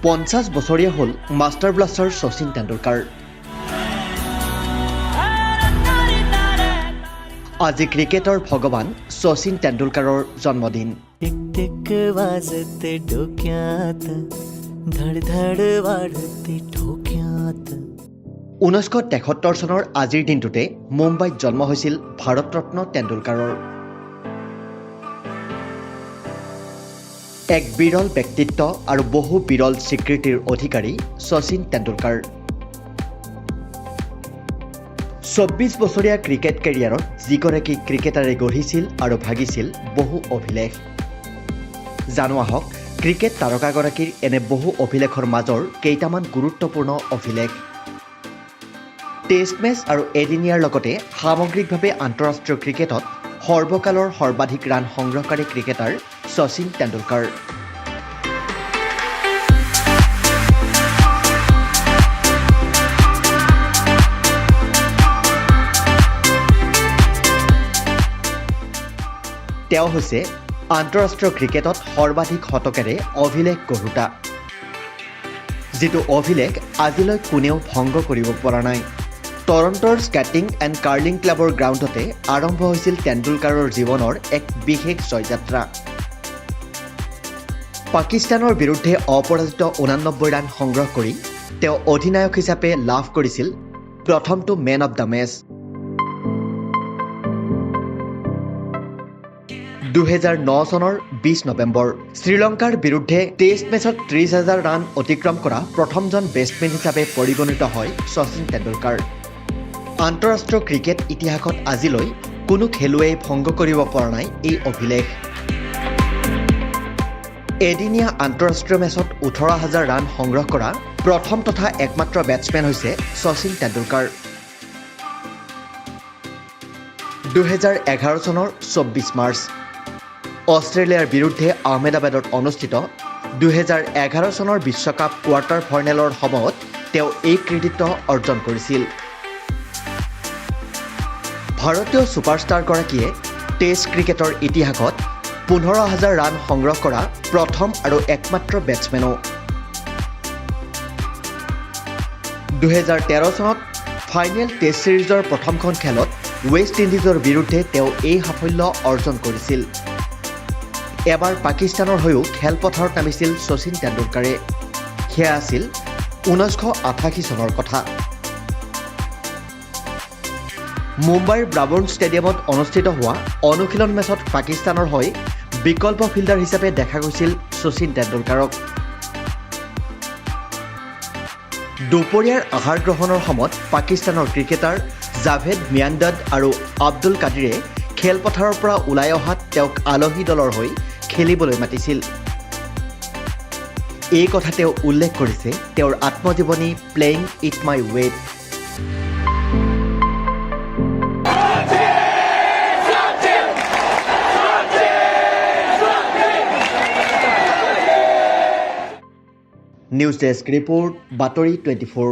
50 বছৰীয়া হ'ল master blaster Sachin Tendulkar. আজি ক্ৰিকেটৰ ভগৱান শচীন তেণ্ডুলকাৰৰ জন্মদিন। 1973 চনৰ আজিৰ দিনটোতে মুম্বাইত জন্ম হৈছিল ভাৰতৰত্ন তেণ্ডুলকাৰৰ। এক বিৰল ব্যক্তিত্ব আৰু বহু বিৰল স্বীকৃতিৰ অধিকাৰী শচীন তেণ্ডুলকাৰ। 24 বছৰীয়া ক্ৰিকেট কেৰিয়াৰত যিগৰাকী ক্ৰিকেটাৰে গঢ়িছিল আৰু ভাগিছিল বহু অভিলেখ। জানো আহক ক্ৰিকেট তাৰকাগৰাকীৰ এনে বহু অভিলেখৰ মাজৰ কেইটামান গুৰুত্বপূৰ্ণ অভিলেখ। টেষ্ট মেচ আৰু এদিনীয়াৰ লগতে সামগ্ৰিকভাৱে আন্তঃৰাষ্ট্ৰীয় ক্ৰিকেটত সৰ্বকালৰ সৰ্বাধিক ৰান সংগ্ৰহকাৰী ক্ৰিকেটাৰ শচীন তেণ্ডুলকাৰ। তেওঁ হৈছে আন্তঃৰাষ্ট্ৰীয় ক্ৰিকেটত সৰ্বাধিক শতকেৰে অভিলেখ গঢ়োতা, যিটো অভিলেখ আজিলৈ কোনেও ভংগ কৰিব পৰা নাই। টৰণ্টৰ স্কেটিং এণ্ড কাৰ্লিং ক্লাবৰ গ্ৰাউণ্ডতে আৰম্ভ হৈছিল তেণ্ডুলকাৰৰ জীৱনৰ এক বিশেষ জয়যাত্ৰা। পাকিস্তানৰ বিৰুদ্ধে অপৰাজিত 89 ৰান সংগ্ৰহ কৰি তেওঁ অধিনায়ক হিচাপে লাভ কৰিছিল প্ৰথমটো মেন অৱ দ্য মেচ। 2009 চনৰ 20 নৱেম্বৰ শ্ৰীলংকাৰ বিৰুদ্ধে টেষ্ট মেচত 30,000 ৰান অতিক্ৰম কৰা প্ৰথমজন বেটছমেন হিচাপে পৰিগণিত হয় শচীন তেণ্ডুলকাৰ। আন্তঃৰাষ্ট্ৰীয় ক্ৰিকেট ইতিহাসত আজিলৈ কোনো খেলুৱৈয়ে ভংগ কৰিব পৰা নাই এই অভিলেখ। এদিনীয়া আন্তঃৰাষ্ট্ৰীয় মেচত 18,000 ৰান সংগ্ৰহ কৰা প্ৰথম তথা একমাত্ৰ বেটছমেন হৈছে শচীন তেণ্ডুলকাৰ। 2011 চনৰ 24 মাৰ্চ অষ্ট্ৰেলিয়াৰ বিৰুদ্ধে আহমেদাবাদত অনুষ্ঠিত 2011 চনৰ বিশ্বকাপ কোৱাৰ্টাৰ ফাইনেলৰ সময়ত তেওঁ এই কৃতিত্ব অৰ্জন কৰিছিল। ভাৰতীয় ছুপাৰষ্টাৰগৰাকীয়ে টেষ্ট ক্ৰিকেটৰ ইতিহাসত 15,000 ৰান সংগ্ৰহ কৰা প্ৰথম আৰু একমাত্ৰ বেটছমেনো। 2013 চনত ফাইনেল টেষ্ট ছিৰিজৰ প্ৰথমখন খেলত ৱেষ্ট ইণ্ডিজৰ বিৰুদ্ধে তেওঁ এই সাফল্য অৰ্জন কৰিছিল। এবাৰ পাকিস্তানৰ হৈও খেলপথাৰত নামিছিল শচীন তেণ্ডুলকাৰে। সেয়া আছিল 1988 চনৰ কথা। মুম্বাইৰ ব্ৰাবৰ্ণ ষ্টেডিয়ামত অনুষ্ঠিত হোৱা অনুশীলন মেচত পাকিস্তানৰ হৈ বিকল্প ফিল্ডাৰ হিচাপে দেখা গৈছিল শচীন তেণ্ডুলকাৰক। দুপৰীয়াৰ আহাৰ গ্ৰহণৰ সময়ত পাকিস্তানৰ ক্ৰিকেটাৰ জাভেদ মিয়াণ্ডাদ আৰু আব্দুল কাদিৰে খেলপথাৰৰ পৰা ওলাই অহাত তেওঁক আলহী দলৰ হৈ খেলিবলৈ মাতিছিল। এই কথা তেওঁ উল্লেখ কৰিছে তেওঁৰ আত্মজীৱনী প্লেয়িং ইট মাই ৱেট। নিউজ ডেস্ক ৰিপৰ্ট, বাতৰি 24।